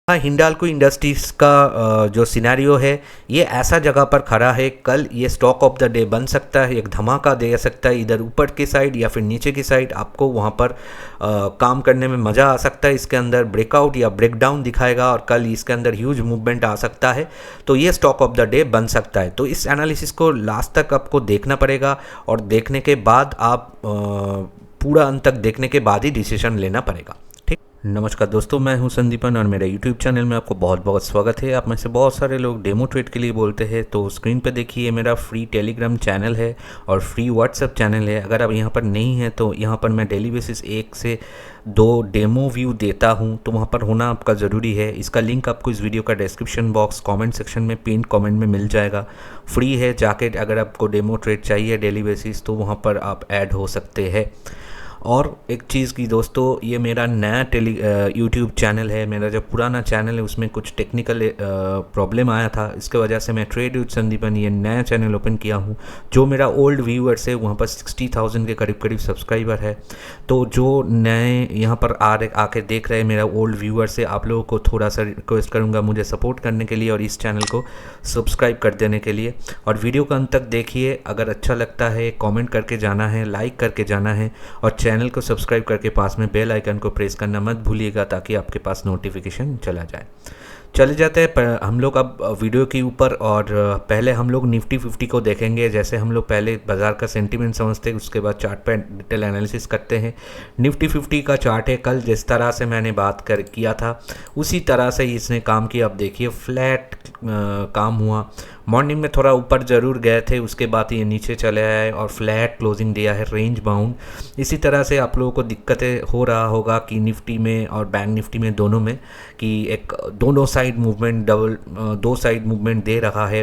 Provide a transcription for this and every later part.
हाँ, हिंडाल्को इंडस्ट्रीज़ का जो सिनेरियो है ये ऐसा जगह पर खड़ा है। कल ये स्टॉक ऑफ द डे बन सकता है, एक धमाका दे सकता है इधर ऊपर की साइड या फिर नीचे की साइड। आपको वहाँ पर काम करने में मज़ा आ सकता है। इसके अंदर ब्रेकआउट या ब्रेकडाउन दिखाएगा और कल इसके अंदर ह्यूज मूवमेंट आ सकता है, तो ये स्टॉक ऑफ द डे बन सकता है। तो इस एनालिसिस को लास्ट तक आपको देखना पड़ेगा और देखने के बाद आप पूरा अंत तक देखने के बाद ही डिसीजन लेना पड़ेगा। नमस्कार दोस्तों, मैं हूं संदीपन और मेरे YouTube चैनल में आपको बहुत बहुत स्वागत है। आप में से बहुत सारे लोग डेमो ट्रेड के लिए बोलते हैं, तो स्क्रीन पे देखिए मेरा फ्री टेलीग्राम चैनल है और फ्री व्हाट्सएप चैनल है। अगर आप यहां पर नहीं हैं तो यहां पर मैं डेली बेसिस 1 से 2 डेमो व्यू देता हूं, तो वहां पर होना आपका ज़रूरी है। इसका लिंक आपको इस वीडियो का डिस्क्रिप्शन बॉक्स कॉमेंट सेक्शन में पिन कॉमेंट में मिल जाएगा। फ्री है, जाके अगर आपको डेमो ट्रेड चाहिए डेली बेसिस तो वहाँ पर आप ऐड हो सकते हैं। और एक चीज़ की दोस्तों, ये मेरा नया यूट्यूब चैनल है। मेरा जो पुराना चैनल है उसमें कुछ टेक्निकल प्रॉब्लम आया था, इसके वजह से मैं ट्रेड विद संदीपन ये नया चैनल ओपन किया हूँ। जो मेरा ओल्ड व्यूअर्स है वहाँ पर 60,000 के करीब करीब सब्सक्राइबर है। तो जो नए यहाँ पर आके देख रहे हैं मेरा ओल्ड व्यूअर्स है, आप लोगों को थोड़ा सा रिक्वेस्ट करूँगा मुझे सपोर्ट करने के लिए और इस चैनल को सब्सक्राइब कर देने के लिए। और वीडियो का अंत तक देखिए, अगर अच्छा लगता है कमेंट करके जाना है, लाइक करके जाना है और चैनल को सब्सक्राइब करके पास में बेल आइकन को प्रेस करना मत भूलिएगा, ताकि आपके पास नोटिफिकेशन चला जाए। चले जाते हैं हम लोग अब वीडियो के ऊपर। और पहले हम लोग निफ्टी 50 को देखेंगे। जैसे हम लोग पहले बाज़ार का सेंटीमेंट समझते हैं, उसके बाद चार्ट पे डिटेल एनालिसिस करते हैं। निफ्टी 50 का चार्ट है, कल जिस तरह से मैंने किया था उसी तरह से इसने काम किया। अब देखिए फ्लैट काम हुआ। मॉर्निंग में थोड़ा ऊपर ज़रूर गए थे, उसके बाद ये नीचे चले आए और फ्लैट क्लोजिंग दिया है, रेंज बाउंड। इसी तरह से आप लोगों को दिक्कतें हो रहा होगा कि निफ्टी में और बैंक निफ्टी में दोनों में, कि एक दोनों साइड मूवमेंट दो साइड मूवमेंट दे रहा है।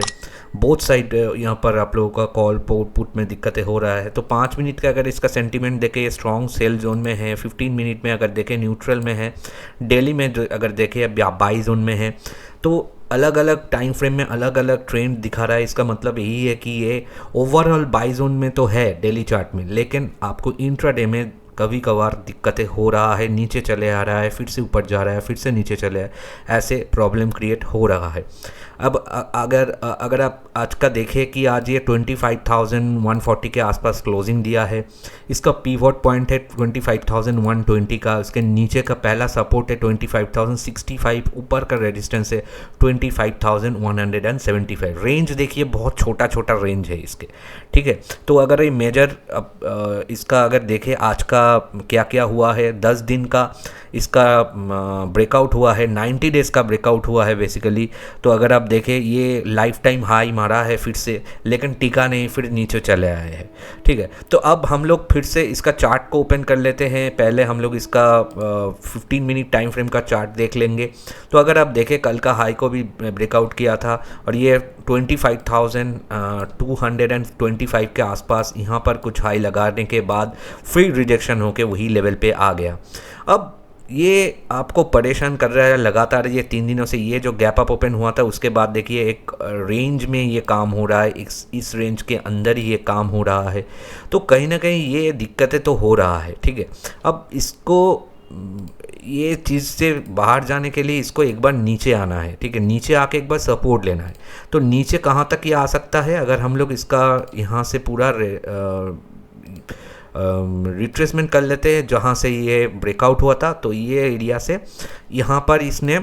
बोथ साइड यहाँ पर आप लोगों का कॉल पुट में दिक्कतें हो रहा है। तो 5 मिनट का अगर इसका सेंटीमेंट देखें, ये स्ट्रॉन्ग सेल जोन में है। 15 मिनट में अगर देखें न्यूट्रल में है। डेली में अगर देखें बाई जोन में है। तो अलग अलग टाइम फ्रेम में अलग अलग ट्रेंड दिखा रहा है। इसका मतलब यही है कि ये ओवरऑल बाई जोन में तो है डेली चार्ट में, लेकिन आपको इंट्राडे में कभी कभार दिक्कतें हो रहा है, नीचे चले आ रहा है, फिर से ऊपर जा रहा है, फिर से नीचे चले आ, ऐसे प्रॉब्लम क्रिएट हो रहा है। अब अगर आप आज का देखें कि आज ये 25,140 के आसपास क्लोजिंग दिया है। इसका पीवट पॉइंट है 25,120 का। इसके नीचे का पहला सपोर्ट है 25,065। ऊपर का रेजिस्टेंस है 25,175। रेंज देखिए बहुत छोटा छोटा रेंज है इसके, ठीक है। तो अगर ये मेजर इसका अगर देखें आज का क्या क्या हुआ है, 10 दिन का इसका ब्रेकआउट हुआ है, 90 डेज़ का ब्रेकआउट हुआ है बेसिकली। तो अगर आप देखें ये लाइफ टाइम हाई मारा है फिर से, लेकिन टिका नहीं, फिर नीचे चले आए हैं, ठीक है। तो अब हम लोग फिर से इसका चार्ट को ओपन कर लेते हैं। पहले हम लोग इसका 15 मिनट टाइम फ्रेम का चार्ट देख लेंगे। तो अगर आप देखें कल का हाई को भी ब्रेकआउट किया था और ये 25,225 के आसपास यहाँ पर कुछ हाई लगाने के बाद फिर रिजेक्शन होके वही लेवल पे आ गया। अब ये आपको परेशान कर रहा है लगातार ये 3 दिनों से। ये जो गैप अप ओपन हुआ था उसके बाद देखिए एक रेंज में ये काम हो रहा है, इस रेंज के अंदर ही ये काम हो रहा है। तो कहीं ना कहीं ये दिक्कतें तो हो रहा है, ठीक है। अब इसको ये चीज़ से बाहर जाने के लिए इसको एक बार नीचे आना है, ठीक है। नीचे आके एक बार सपोर्ट लेना है। तो नीचे कहाँ तक ये आ सकता है, अगर हम लोग इसका यहाँ से पूरा रिट्रेसमेंट कर लेते हैं जहाँ से ये ब्रेकआउट हुआ था। तो ये एरिया से यहाँ पर इसने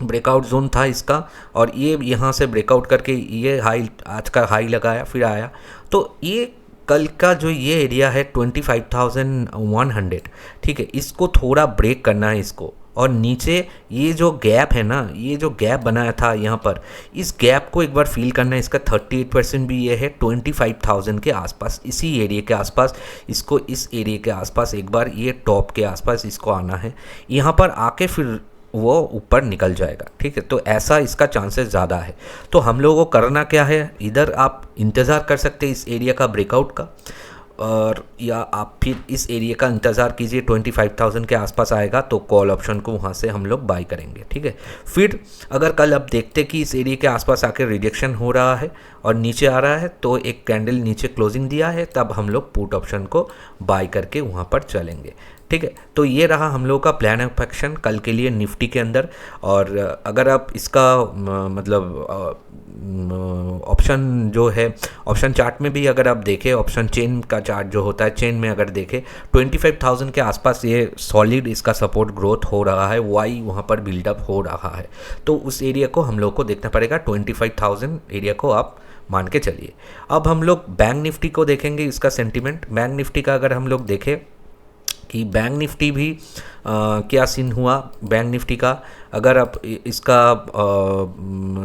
ब्रेकआउट जोन था इसका, और ये यहाँ से ब्रेकआउट करके ये हाई, आज का हाई लगाया फिर आया। तो ये कल का जो ये एरिया है 25,100, ठीक है, इसको थोड़ा ब्रेक करना है इसको। और नीचे ये जो गैप है ना, ये जो गैप बनाया था यहाँ पर, इस गैप को एक बार फील करना है। इसका 38% भी ये है 25,000 के आसपास, इसी एरिया के आसपास। इसको इस एरिया के आसपास एक बार ये टॉप के आसपास इसको आना है। यहाँ पर आके फिर वो ऊपर निकल जाएगा, ठीक है। तो ऐसा इसका चांसेस ज़्यादा है। तो हम लोगों को करना क्या है, इधर आप इंतज़ार कर सकते हैं इस एरिया का ब्रेकआउट का, और या आप फिर इस एरिया का इंतज़ार कीजिए 25,000 के आसपास आएगा तो कॉल ऑप्शन को वहाँ से हम लोग बाई करेंगे, ठीक है। फिर अगर कल आप देखते कि इस एरिया के आसपास आकर रिजेक्शन हो रहा है और नीचे आ रहा है, तो एक कैंडल नीचे क्लोजिंग दिया है, तब हम लोग पुट ऑप्शन को बाई करके वहाँ पर चलेंगे, ठीक है, तो ये रहा हम लोगों का प्लान ऑफ एक्शन कल के लिए निफ्टी के अंदर। और अगर आप इसका मतलब ऑप्शन जो है, ऑप्शन चार्ट में भी अगर आप देखें, ऑप्शन चेन का चार्ट जो होता है, चेन में अगर देखें 25,000 के आसपास ये सॉलिड इसका सपोर्ट ग्रोथ हो रहा है, वाई वहाँ पर बिल्डअप हो रहा है। तो उस एरिया को हम लोग को देखना पड़ेगा, 25,000 एरिया को आप मान के चलिए। अब हम लोग बैंक निफ्टी को देखेंगे, इसका सेंटिमेंट। बैंक निफ्टी का अगर हम लोग देखें कि बैंक निफ्टी भी क्या सीन हुआ बैंक निफ्टी का, अगर आप इसका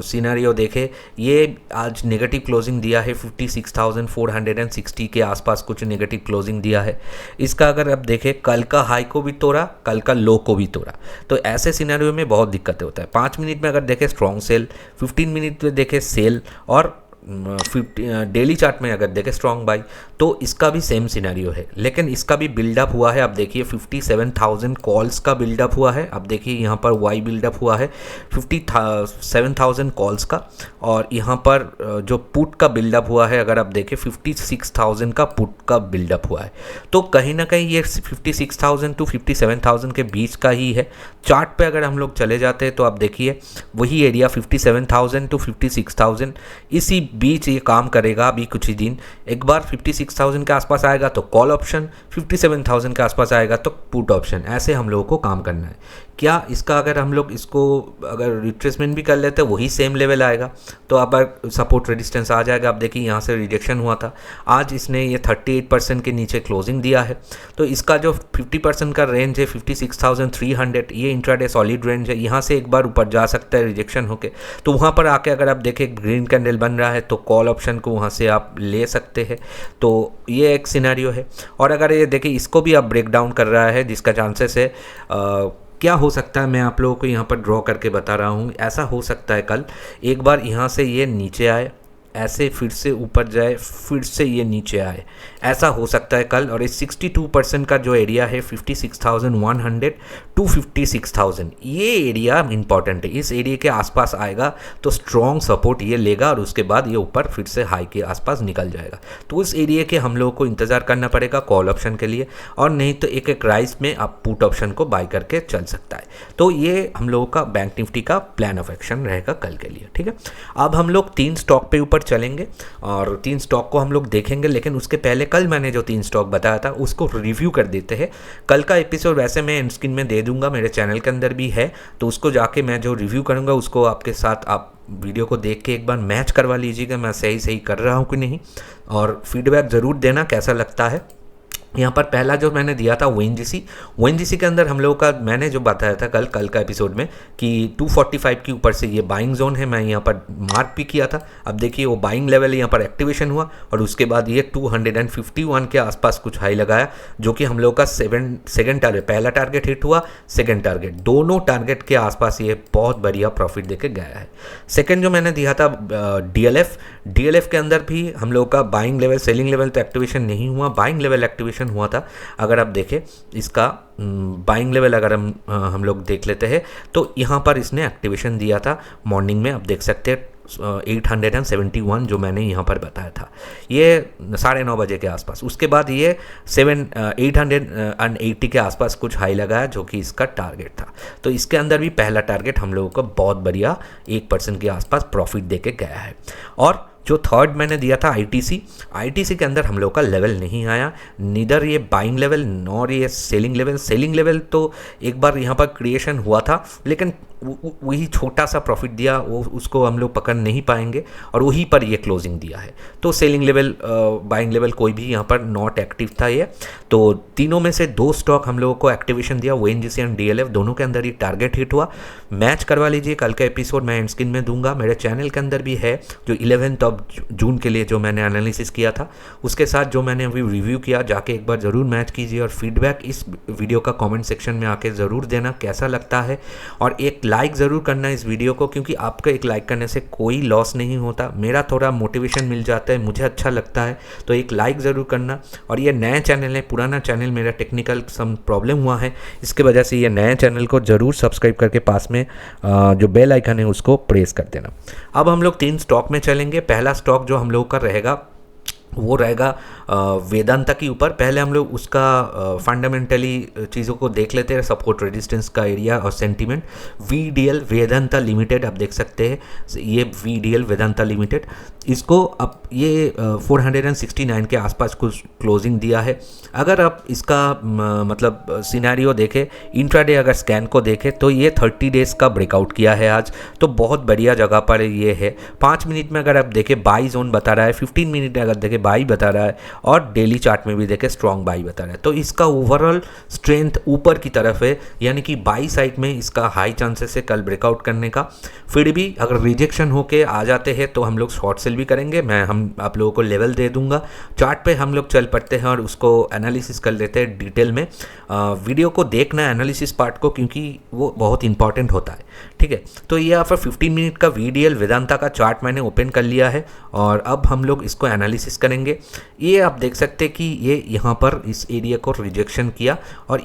सिनेरियो देखें, ये आज नेगेटिव क्लोजिंग दिया है 56,460 के आसपास कुछ नेगेटिव क्लोजिंग दिया है इसका। अगर आप देखें कल का हाई को भी तोड़ा, कल का लो को भी तोड़ा, तो ऐसे सिनेरियो में बहुत दिक्कतें होता है। 5 मिनट में अगर देखें स्ट्रॉन्ग सेल, 15 मिनट में देखें सेल, और डेली चार्ट में अगर देखें स्ट्रॉन्ग बाई, तो इसका भी सेम सिनेरियो है। लेकिन इसका भी बिल्डअप हुआ है, आप देखिए 57,000 कॉल्स का बिल्डअप हुआ है। अब देखिए यहाँ पर वाई बिल्डअप हुआ है 57,000 कॉल्स का, और यहाँ पर जो पुट का बिल्डअप हुआ है अगर आप देखें 56,000 का पुट का बिल्डअप हुआ है। तो कहीं ना कहीं ये 56,000 टू 57,000 के बीच का ही है। चार्ट पे अगर हम लोग चले जाते हैं तो आप देखिए वही एरिया 57,000 टू 56,000, इसी बीच ये काम करेगा अभी कुछ ही दिन। एक बार 56,000 के आसपास आएगा तो कॉल ऑप्शन, 57,000 के आसपास आएगा तो पुट ऑप्शन, ऐसे हम लोगों को काम करना है। क्या इसका अगर हम लोग इसको अगर रिट्रेसमेंट भी कर लेते हैं वही सेम लेवल आएगा, तो अब सपोर्ट रेजिस्टेंस आ जाएगा। आप देखिए यहाँ से रिजेक्शन हुआ था, आज इसने ये 38% के नीचे क्लोजिंग दिया है। तो इसका जो 50% का रेंज है 56,300, ये इंट्राडे सॉलिड रेंज है। यहाँ से एक बार ऊपर जा सकता है रिजेक्शन होके, तो वहाँ पर आके अगर आप देखें ग्रीन कैंडल बन रहा है तो कॉल ऑप्शन को वहाँ से आप ले सकते हैं। तो ये एक सिनेरियो है। और अगर ये देखिए इसको भी आप ब्रेक डाउन कर रहा है, जिसका चांसेस है क्या हो सकता है मैं आप लोगों को यहाँ पर ड्रॉ करके बता रहा हूँ। ऐसा हो सकता है कल एक बार यहाँ से ये नीचे आए, ऐसे फिर से ऊपर जाए, फिर से ये नीचे आए, ऐसा हो सकता है कल। और इस 62% का जो एरिया है 56,100 टू 56,000, ये एरिया इंपॉर्टेंट है। इस एरिया के आसपास आएगा तो स्ट्रॉन्ग सपोर्ट ये लेगा, और उसके बाद ये ऊपर फिर से हाई के आसपास निकल जाएगा। तो उस एरिया के हम लोगों को इंतज़ार करना पड़ेगा कॉल ऑप्शन के लिए, और नहीं तो एक एक राइस में आप पुट ऑप्शन को बाय करके चल सकता है। तो ये हम लोगों का बैंक निफ्टी का प्लान ऑफ एक्शन रहेगा कल के लिए, ठीक है। अब हम लोग 3 स्टॉक पे ऊपर चलेंगे और 3 स्टॉक को हम लोग देखेंगे, लेकिन उसके पहले कल मैंने जो 3 स्टॉक बताया था उसको रिव्यू कर देते हैं। कल का एपिसोड वैसे मैं एंड स्क्रीन में दे दूंगा, मेरे चैनल के अंदर भी है, तो उसको जाके मैं जो रिव्यू करूंगा उसको आपके साथ आप वीडियो को देख के एक बार मैच करवा लीजिएगा मैं सही कर रहा हूँ कि नहीं, और फीडबैक ज़रूर देना कैसा लगता है। यहाँ पर पहला जो मैंने दिया था ओएनजीसी के अंदर हम लोगों का मैंने जो बताया था कल का एपिसोड में कि 245 के ऊपर से ये बाइंग जोन है, मैं यहाँ पर मार्क भी किया था। अब देखिए वो बाइंग लेवल यहाँ पर एक्टिवेशन हुआ, और उसके बाद ये 251 के आसपास कुछ हाई लगाया, जो कि हम लोग का सेकंड टारगेट, पहला टारगेट हिट हुआ, सेकंड टारगेट, दोनों टारगेट के आसपास ये बहुत बढ़िया प्रॉफिट देके गया है। सेकंड जो मैंने दिया था डीएलएफ के अंदर भी हम लोग का बाइंग लेवल, सेलिंग लेवल तो एक्टिवेशन नहीं हुआ, बाइंग लेवल एक्टिवेशन हुआ था। अगर आप देखें इसका बाइंग लेवल अगर हम लोग देख लेते हैं तो यहाँ पर इसने एक्टिवेशन दिया था मॉर्निंग में, आप देख सकते हैं 871 जो मैंने यहाँ पर बताया था, ये 9:30 बजे के आसपास। उसके बाद ये 880 के आसपास कुछ हाई लगाया, जो कि इसका टारगेट था। तो इसके अंदर भी पहला टारगेट हम लोगों को बहुत बढ़िया 1% के आसपास प्रॉफिट देके गया है। और जो थर्ड मैंने दिया था आईटीसी के अंदर हम लोग का लेवल नहीं आया, नीदर ये बाइंग लेवल नॉर ये सेलिंग लेवल तो एक बार यहाँ पर क्रिएशन हुआ था, लेकिन वही छोटा सा प्रॉफिट दिया, वो उसको हम लोग पकड़ नहीं पाएंगे, और वहीं पर ये क्लोजिंग दिया है। तो सेलिंग लेवल बाइंग लेवल कोई भी यहाँ पर नॉट एक्टिव था ये। तो तीनों में से 2 स्टॉक हम लोगों को एक्टिवेशन दिया, ओएनजीसी एंड डीएलएफ, दोनों के अंदर ये टारगेट हिट हुआ। मैच करवा लीजिए, कल का एपिसोड मैं एंड स्क्रीन में दूंगा, मेरे चैनल के अंदर भी है, जो 11 जून के लिए जो मैंने एनालिसिस किया था उसके साथ जो मैंने अभी रिव्यू किया, जाके एक बार ज़रूर मैच कीजिए, और फीडबैक इस वीडियो का कमेंट सेक्शन में आके ज़रूर देना कैसा लगता है, और एक लाइक ज़रूर करना इस वीडियो को, क्योंकि आपका एक लाइक करने से कोई लॉस नहीं होता, मेरा थोड़ा मोटिवेशन मिल जाता है, मुझे अच्छा लगता है, तो एक लाइक ज़रूर करना। और ये नया चैनल है, पुराना चैनल मेरा टेक्निकल सम प्रॉब्लम हुआ है, इसके वजह से ये नया चैनल को ज़रूर सब्सक्राइब करके पास में जो बेल आइकन है उसको प्रेस कर देना। अब हम लोग 3 स्टॉक में चलेंगे। पहला स्टॉक जो हम लोग का रहेगा वो रहेगा वेदांता के ऊपर। पहले हम लोग उसका फंडामेंटली चीज़ों को देख लेते हैं, सपोर्ट रेजिस्टेंस का एरिया और सेंटीमेंट। VDL वेदांता लिमिटेड आप देख सकते हैं, ये VDL वेदांता लिमिटेड, इसको अब ये 469 के आसपास कुछ क्लोजिंग दिया है। अगर आप इसका मतलब सिनेरियो देखें, इंट्राडे अगर स्कैन को देखें तो ये 30 डेज़ का ब्रेकआउट किया है आज, तो बहुत बढ़िया जगह पर ये है। 5 मिनट में अगर आप देखें बाई जोन बता रहा है, 15 मिनट में अगर देखें बाई बता रहा है, और डेली चार्ट में भी देखें स्ट्रॉन्ग बाई बता रहा है। तो इसका ओवरऑल स्ट्रेंथ ऊपर की तरफ है, यानी कि बाई साइड में इसका हाई चांसेस है कल ब्रेकआउट करने का। फिर भी अगर रिजेक्शन होके आ जाते हैं तो हम लोग शॉर्ट सेल भी करेंगे, मैं हम आप लोगों को लेवल दे दूंगा। चार्ट पे हम लोग चल पड़ते हैं और उसको एनालिसिस कर लेते हैं डिटेल में। वीडियो को देखना एनालिसिस पार्ट को, क्योंकि वो बहुत इंपॉर्टेंट होता है, ठीक है। तो ये यहाँ पर 15 मिनट का VDL वेदांता का चार्ट मैंने ओपन कर लिया है और अब हम लोग इसको एनालिसिस करेंगे। ये आप देख सकते हैं कि ये यहाँ पर इस एरिया को रिजेक्शन किया और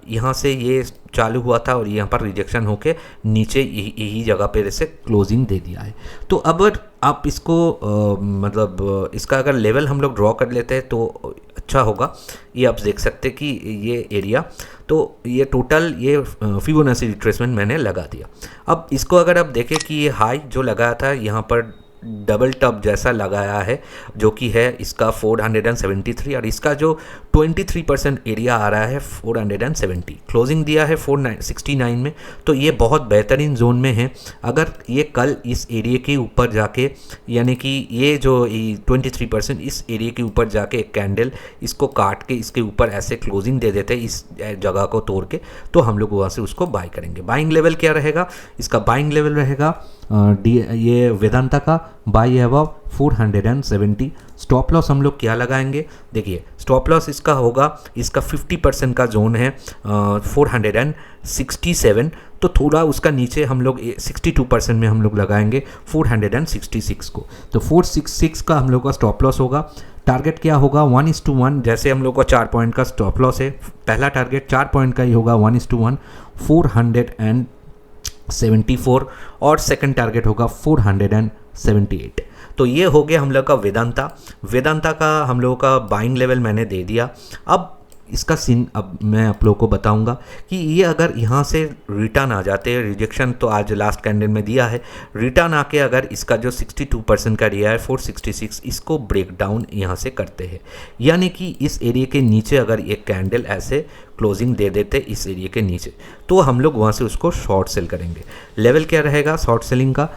यहाँ से ये चालू हुआ था और यहाँ पर रिजेक्शन होके नीचे यही जगह पे ऐसे क्लोजिंग दे दिया है। तो अब आप इसको मतलब इसका अगर लेवल हम लोग ड्रॉ कर लेते हैं तो अच्छा होगा। ये आप देख सकते हैं कि ये एरिया, तो ये टोटल ये फिबोनाची रिट्रेसमेंट मैंने लगा दिया। अब इसको अगर आप देखें कि ये हाई जो लगाया था यहाँ पर डबल टॉप जैसा लगाया है, जो कि है इसका 473, और इसका जो 23% एरिया आ रहा है 470, क्लोजिंग दिया है 469 में। तो ये बहुत बेहतरीन जोन में है। अगर ये कल इस एरिया के ऊपर जाके, यानी कि ये जो 23% इस एरिया के ऊपर जाके एक कैंडल इसको काट के इसके ऊपर ऐसे क्लोजिंग दे देते इस जगह को तोड़ के, तो हम लोग वहाँ से उसको बाई करेंगे। बाइंग लेवल क्या रहेगा? इसका बाइंग लेवल रहेगा ये वेदांता का बाई अबव 470। स्टॉप लॉस हम लोग क्या लगाएंगे? देखिए स्टॉप लॉस इसका होगा, इसका 50% का जोन है 467, तो थोड़ा उसका नीचे हम लोग 62% में हम लोग लगाएंगे 466 को। तो 466 का हम लोग का स्टॉप लॉस होगा। टारगेट क्या होगा? 1:1, जैसे हम लोग का 4 पॉइंट का स्टॉप लॉस है, पहला टारगेट 4 पॉइंट का ही होगा 1:1, 474, और सेकंड टारगेट होगा 478। तो ये हो गया हम लोग का वेदांता का हम लोगों का बाइंग लेवल मैंने दे दिया। अब इसका सीन अब मैं आप लोगों को बताऊंगा कि ये अगर यहाँ से रिटर्न आ जाते हैं, रिजेक्शन तो आज लास्ट कैंडल में दिया है, रिटर्न आके अगर इसका जो 62% का एरिया है 466, इसको ब्रेक डाउन यहाँ से करते हैं, यानी कि इस एरिया के नीचे अगर एक कैंडल ऐसे क्लोजिंग दे देते इस एरिया के नीचे, तो हम लोग वहाँ से उसको शॉर्ट सेल करेंगे। लेवल क्या रहेगा शॉर्ट सेलिंग का?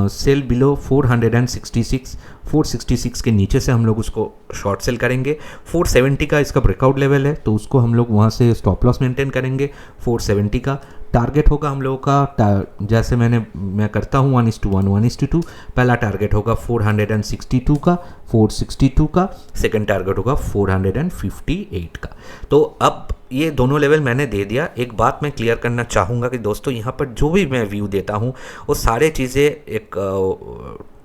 सेल बिलो 466 के नीचे से हम लोग उसको शॉर्ट सेल करेंगे। 470 का इसका ब्रेकआउट लेवल है, तो उसको हम लोग वहाँ से स्टॉप लॉस मेंटेन करेंगे। 470 का टारगेट होगा हम लोगों का, जैसे मैं करता हूँ 1:1, 1:2। पहला टारगेट होगा 462 का, 462 का, सेकंड टारगेट होगा 458 का। तो अब ये दोनों लेवल मैंने दे दिया। एक बात मैं क्लियर करना चाहूँगा कि दोस्तों यहाँ पर जो भी मैं व्यू देता हूँ वो सारे चीज़ें एक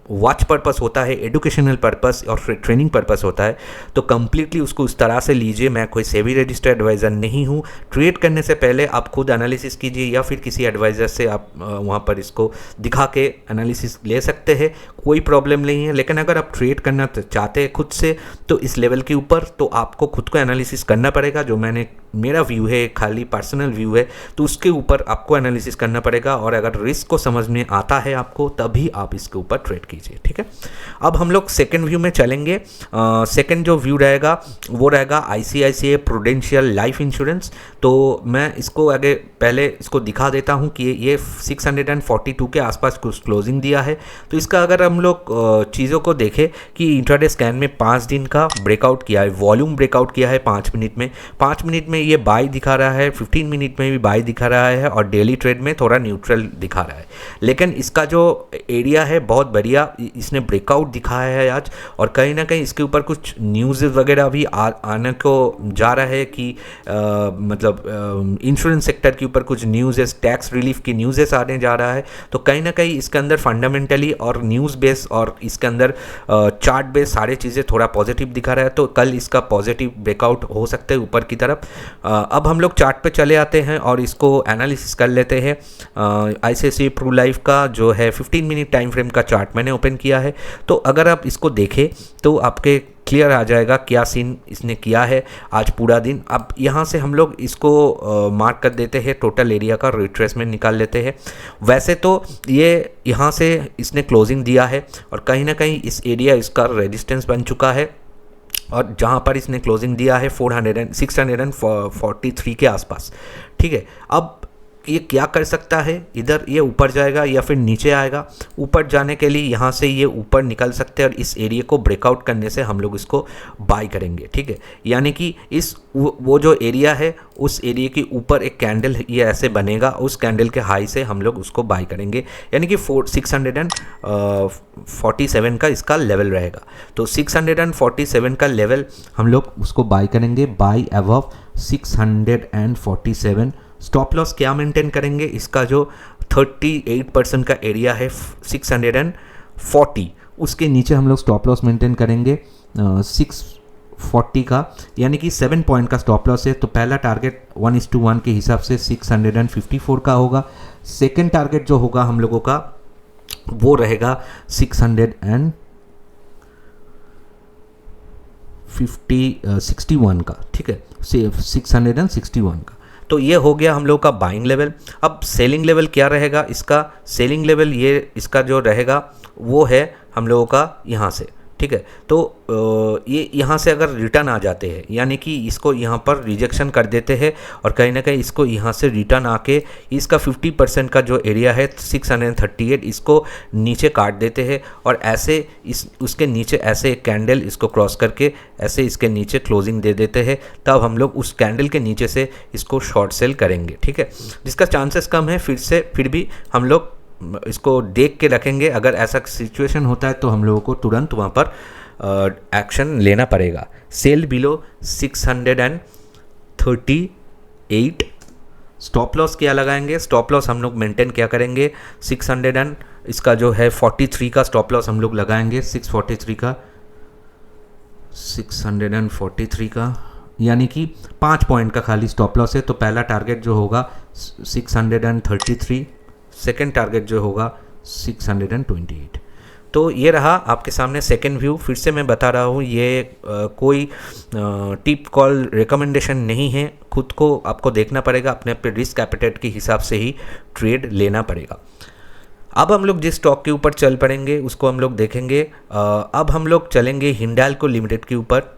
वॉच पर्पस होता है, एजुकेशनल पर्पस और ट्रेनिंग पर्पस होता है, तो कम्प्लीटली उसको उस तरह से लीजिए। मैं कोई सेबी रजिस्टर्ड एडवाइज़र नहीं हूँ। ट्रेड करने से पहले आप खुद एनालिसिस कीजिए या फिर किसी एडवाइज़र से आप वहाँ पर इसको दिखा के एनालिसिस ले सकते हैं, कोई प्रॉब्लम नहीं है। लेकिन अगर आप ट्रेड करना चाहते हैं खुद से, तो इस लेवल के ऊपर तो आपको खुद को एनालिसिस करना पड़ेगा। जो मेरा व्यू है, खाली पर्सनल व्यू है, तो उसके ऊपर आपको एनालिसिस करना पड़ेगा, और अगर रिस्क को समझ में आता है आपको, तभी आप इसके ऊपर ट्रेड कीजिए, ठीक है। अब हम लोग सेकंड व्यू में चलेंगे। सेकंड जो व्यू रहेगा वो रहेगा ICICI प्रूडेंशियल लाइफ इंश्योरेंस। तो मैं इसको आगे पहले इसको दिखा देता हूँ कि ये 642 के आसपास कुछ क्लोजिंग दिया है। तो इसका अगर हम लोग चीज़ों को देखें कि इंट्राडे स्कैन में 5 दिन का ब्रेकआउट किया है, वॉल्यूम ब्रेकआउट किया है 5 मिनट में। 5 मिनट में ये बाई दिखा रहा है, 15 मिनट में भी बाई दिखा रहा है, और डेली ट्रेड में थोड़ा न्यूट्रल दिखा रहा है। लेकिन इसका जो एरिया है बहुत बढ़िया इसने ब्रेकआउट दिखाया है आज, और कहीं ना कहीं इसके ऊपर कुछ न्यूज़ वगैरह भी आने को जा रहा है कि मतलब इंश्योरेंस सेक्टर के ऊपर कुछ न्यूज़, टैक्स रिलीफ की न्यूज़ेस आने जा रहा है। तो कहीं ना कहीं इसके अंदर फंडामेंटली और न्यूज़ बेस और इसके अंदर चार्ट बेस सारी चीज़ें थोड़ा पॉजिटिव दिखा रहा है। तो कल इसका पॉजिटिव ब्रेकआउट हो सकता है ऊपर की तरफ। अब हम लोग चार्ट पे चले आते हैं और इसको एनालिसिस कर लेते हैं। ICICI प्रू लाइफ का जो है 15 मिनट टाइम फ्रेम का चार्ट मैंने ओपन किया है। तो अगर आप इसको देखें तो आपके क्लियर आ जाएगा क्या सीन इसने किया है आज पूरा दिन। अब यहाँ से हम लोग इसको मार्क कर देते हैं, टोटल एरिया का रिट्रेसमेंट निकाल लेते हैं। वैसे तो ये यहाँ से इसने क्लोजिंग दिया है और कहीं ना कहीं इस एरिया इसका रेजिस्टेंस बन चुका है, और जहाँ पर इसने क्लोजिंग दिया है 643 के आसपास। ठीक है, अब ये क्या कर सकता है, इधर ये ऊपर जाएगा या फिर नीचे आएगा। ऊपर जाने के लिए यहाँ से ये ऊपर निकल सकते हैं और इस एरिया को ब्रेकआउट करने से हम लोग इसको बाय करेंगे। ठीक है, यानी कि इस वो जो एरिया है उस एरिया के ऊपर एक कैंडल ये ऐसे बनेगा, उस कैंडल के हाई से हम लोग उसको बाय करेंगे, यानी कि 647 का इसका लेवल रहेगा। तो 647 का लेवल हम लोग उसको बाय करेंगे, बाय अबव 647। स्टॉप लॉस क्या मेंटेन करेंगे, इसका जो 38% का एरिया है 640, उसके नीचे हम लोग स्टॉप लॉस मेंटेन करेंगे 640 का, यानी कि 7 पॉइंट का स्टॉप लॉस है। तो पहला टारगेट 1:1 के हिसाब से 654 का होगा। सेकेंड टारगेट जो होगा हम लोगों का वो रहेगा 661 का। ठीक है, 661 का। तो ये हो गया हम लोग का बाइंग लेवल। अब सेलिंग लेवल क्या रहेगा इसका, सेलिंग लेवल ये इसका जो रहेगा वो है हम लोगों का यहाँ से। ठीक है, तो ये यहाँ से अगर रिटर्न आ जाते हैं, यानी कि इसको यहाँ पर रिजेक्शन कर देते हैं और कहीं ना कहीं इसको यहाँ से रिटर्न आके इसका 50% का जो एरिया है 638, इसको नीचे काट देते हैं और ऐसे उसके नीचे ऐसे एक कैंडल इसको क्रॉस करके ऐसे इसके नीचे क्लोजिंग दे देते हैं, तब हम लोग उस कैंडल के नीचे से इसको शॉर्ट सेल करेंगे। ठीक है, जिसका चांसेस कम है, फिर भी हम लोग इसको देख के रखेंगे। अगर ऐसा सिचुएशन होता है तो हम लोगों को तुरंत वहाँ पर एक्शन लेना पड़ेगा। Cell below 638। स्टॉप लॉस क्या लगाएंगे, स्टॉप लॉस हम लोग मेंटेन क्या करेंगे 600 इसका जो है 43 का स्टॉप लॉस हम लोग लगाएंगे, 643 का, यानी कि 5 पॉइंट का खाली स्टॉप लॉस है। तो पहला टारगेट जो होगा 633, सेकेंड टारगेट जो होगा 628। तो ये रहा आपके सामने सेकेंड व्यू। फिर से मैं बता रहा हूँ, ये कोई टिप कॉल रिकमेंडेशन नहीं है, खुद को आपको देखना पड़ेगा, अपने अपने रिस्क एपेटाइट के हिसाब से ही ट्रेड लेना पड़ेगा। अब हम लोग जिस स्टॉक के ऊपर चल पड़ेंगे उसको हम लोग देखेंगे। अब हम लोग चलेंगे हिंडाल्को लिमिटेड के ऊपर।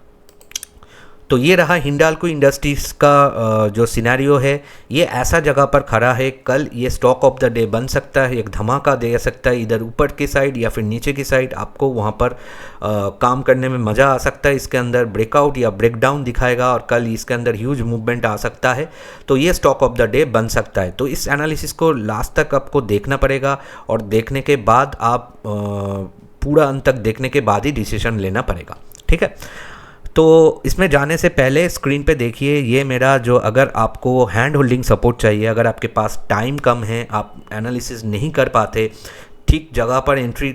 तो ये रहा हिंडाल्को इंडस्ट्रीज़ का जो सिनेरियो है, ये ऐसा जगह पर खड़ा है, कल ये स्टॉक ऑफ द डे बन सकता है, एक धमाका दे सकता है, इधर ऊपर की साइड या फिर नीचे की साइड। आपको वहाँ पर काम करने में मज़ा आ सकता है। इसके अंदर ब्रेकआउट या ब्रेकडाउन दिखाएगा और कल इसके अंदर ह्यूज मूवमेंट आ सकता है, तो ये स्टॉक ऑफ द डे बन सकता है। तो इस एनालिसिस को लास्ट तक आपको देखना पड़ेगा और देखने के बाद आप पूरा अंत तक देखने के बाद ही डिसीजन लेना पड़ेगा। ठीक है, तो इसमें जाने से पहले स्क्रीन पे देखिए, ये मेरा जो, अगर आपको हैंड होल्डिंग सपोर्ट चाहिए, अगर आपके पास टाइम कम है, आप एनालिसिस नहीं कर पाते, ठीक जगह पर एंट्री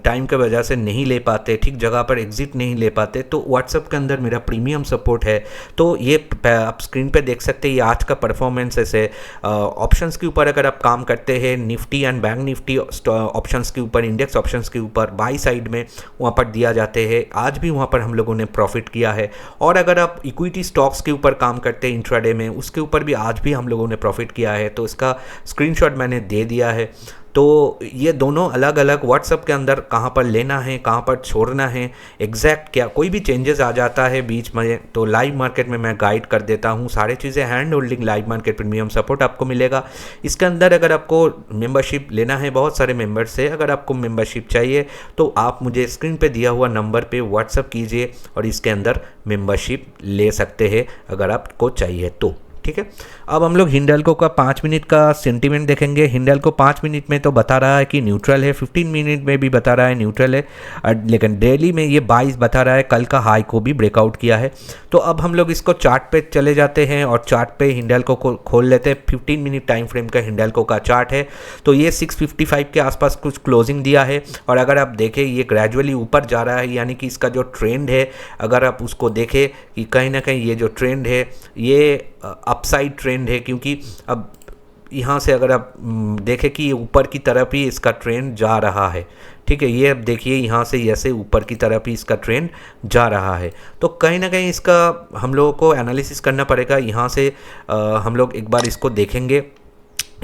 टाइम की वजह से नहीं ले पाते, ठीक जगह पर एग्जिट नहीं ले पाते, तो व्हाट्सएप के अंदर मेरा प्रीमियम सपोर्ट है। तो ये आप स्क्रीन पे देख सकते हैं, ये आज का परफॉर्मेंस है। ऑप्शंस के ऊपर अगर आप काम करते हैं, Nifty and bank Nifty options के ऊपर, इंडेक्स ऑप्शंस के ऊपर बाई साइड में वहाँ पर दिया जाते हैं, आज भी वहाँ पर हम लोगों ने प्रॉफिट किया है। और अगर आप इक्विटी स्टॉक्स के ऊपर काम करते हैं इंट्राडे में, उसके ऊपर भी आज भी हम लोगों ने प्रॉफिट किया है। तो इसका स्क्रीनशॉट मैंने दे दिया है। तो ये दोनों अलग अलग व्हाट्सएप के अंदर कहाँ पर लेना है, कहाँ पर छोड़ना है, एग्जैक्ट क्या कोई भी चेंजेस आ जाता है बीच में, तो लाइव मार्केट में मैं गाइड कर देता हूँ सारी चीज़ें। Hand holding live market premium support आपको मिलेगा। इसके अंदर अगर आपको मेंबरशिप लेना है, बहुत सारे मेंबर्स है, अगर आपको मेंबरशिप चाहिए तो आप मुझे स्क्रीन पे दिया हुआ नंबर पे व्हाट्सएप कीजिए और इसके अंदर मेंबरशिप ले सकते हैं अगर आपको चाहिए तो। ठीक है। अब हम लोग हिंडाल्को का 5 मिनट का सेंटीमेंट देखेंगे। हिंडाल्को 5 मिनट में तो बता रहा है कि न्यूट्रल है, 15 मिनट में भी बता रहा है न्यूट्रल है, लेकिन डेली में ये 22 बता रहा है, कल का हाई को भी ब्रेकआउट किया है। तो अब हम लोग इसको चार्ट पे चले जाते हैं और चार्ट पे हिंडाल्को को खोल लेते हैं। 15 मिनट टाइम फ्रेम का हिंडाल्को का चार्ट है। तो ये 655 के आसपास कुछ क्लोजिंग दिया है और अगर आप देखें ये ग्रेजुअली ऊपर जा रहा है, यानी कि इसका जो ट्रेंड है अगर आप उसको देखें कि कहीं ना कहीं ये जो ट्रेंड है ये अपसाइड ट्रेंड है, क्योंकि अब यहाँ से अगर आप देखें कि ये ऊपर की तरफ ही इसका ट्रेंड जा रहा है, ठीक है। ये अब देखिए यहाँ से ऐसे ऊपर की तरफ ही इसका ट्रेंड जा रहा है। तो कहीं ना कहीं इसका हम लोगों को एनालिसिस करना पड़ेगा। यहाँ से हम लोग एक बार इसको देखेंगे,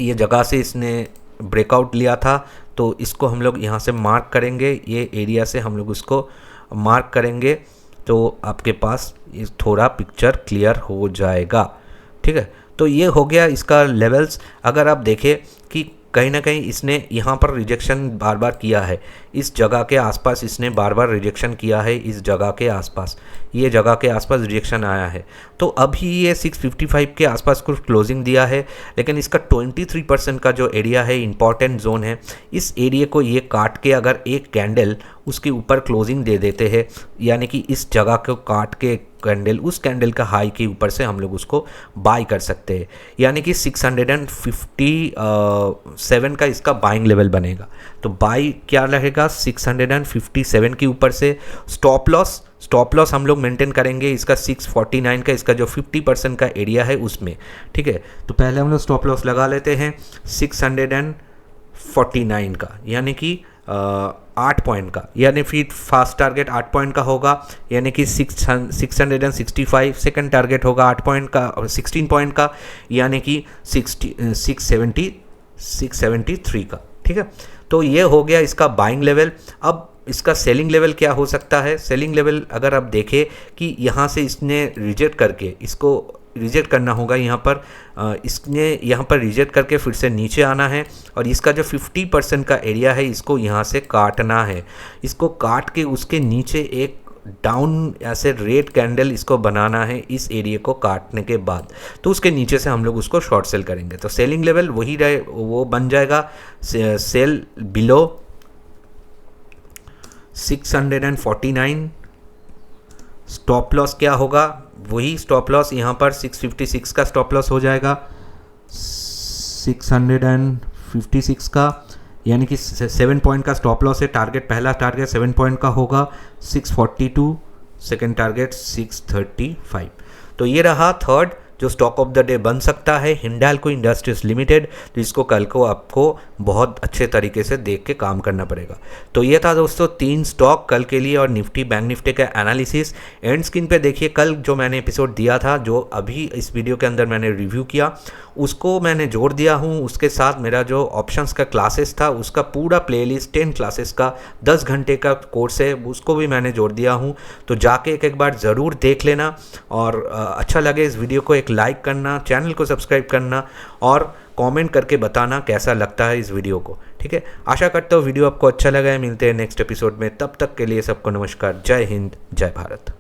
ये जगह से इसने ब्रेकआउट लिया था तो इसको हम लोग यहाँ से मार्क करेंगे, ये एरिया से हम लोग उसको मार्क करेंगे तो आपके पास ये थोड़ा पिक्चर क्लियर हो जाएगा, ठीक है। तो ये हो गया इसका लेवल्स। अगर आप देखें कि कहीं ना कहीं इसने यहाँ पर रिजेक्शन बार बार किया है, इस जगह के आसपास इसने बार बार रिजेक्शन किया है, इस जगह के आसपास, ये जगह के आसपास रिजेक्शन आया है। तो अभी ये 655 के आसपास कुछ क्लोजिंग दिया है, लेकिन इसका 23% का जो एरिया है इंपॉर्टेंट जोन है, इस एरिया को ये काट के अगर एक कैंडल उसके ऊपर क्लोजिंग दे देते हैं, यानी कि इस जगह को काट के कैंडल उस कैंडल का हाई के ऊपर से हम लोग उसको बाय कर सकते हैं, यानी कि 657 का इसका बाइंग लेवल बनेगा। तो बाई क्या रहेगा 657 के ऊपर से। स्टॉप लॉस हम लोग मेंटेन करेंगे इसका 649 का, इसका जो 50% का एरिया है उसमें, ठीक है। तो पहले हम लोग स्टॉप लॉस लगा लेते हैं 649 का, यानी कि 8 पॉइंट का, यानी फिर फास्ट टारगेट 8 पॉइंट का होगा, यानी कि 665। सेकंड टारगेट होगा 8 पॉइंट का, 16 पॉइंट का, यानी कि 673 का, ठीक है। तो ये हो गया इसका बाइंग लेवल। अब इसका सेलिंग लेवल क्या हो सकता है? सेलिंग लेवल अगर आप देखें कि यहाँ से इसने रिजेक्ट करके, इसको रिजेक्ट करना होगा यहाँ पर, इसने यहाँ पर रिजेक्ट करके फिर से नीचे आना है और इसका जो 50% का एरिया है इसको यहाँ से काटना है। इसको काट के उसके नीचे एक डाउन ऐसे रेड कैंडल इसको बनाना है इस एरिया को काटने के बाद, तो उसके नीचे से हम लोग उसको शॉर्ट सेल करेंगे। तो सेलिंग लेवल वही रहे, वो बन जाएगा सेल बिलो 649। स्टॉप लॉस क्या होगा? वही स्टॉप लॉस यहाँ पर 656 का स्टॉप लॉस हो जाएगा, 656 का, यानी कि 7 पॉइंट का स्टॉप लॉस है। टारगेट, पहला टारगेट 7 पॉइंट का होगा 642, सेकेंड टारगेट 635। तो ये रहा थर्ड जो स्टॉक ऑफ द डे बन सकता है, हिंडाल्को इंडस्ट्रीज लिमिटेड। तो इसको कल को आपको बहुत अच्छे तरीके से देख के काम करना पड़ेगा। तो ये था दोस्तों 3 स्टॉक कल के लिए और निफ्टी बैंक निफ्टी का एनालिसिस। एंड स्क्रीन पे देखिए कल जो मैंने एपिसोड दिया था, जो अभी इस वीडियो के अंदर मैंने रिव्यू किया, उसको मैंने जोड़ दिया हूँ। उसके साथ मेरा जो ऑप्शंस का क्लासेस था उसका पूरा प्लेलिस्ट 10 क्लासेस का 10 घंटे का कोर्स है, उसको भी मैंने जोड़ दिया हूँ। तो जाके एक बार ज़रूर देख लेना और अच्छा लगे इस वीडियो को एक लाइक करना, चैनल को सब्सक्राइब करना और कमेंट करके बताना कैसा लगता है इस वीडियो को, ठीक है। आशा करता हूँ वीडियो आपको अच्छा लगा है। मिलते हैं नेक्स्ट एपिसोड में, तब तक के लिए सबको नमस्कार। जय हिंद, जय भारत।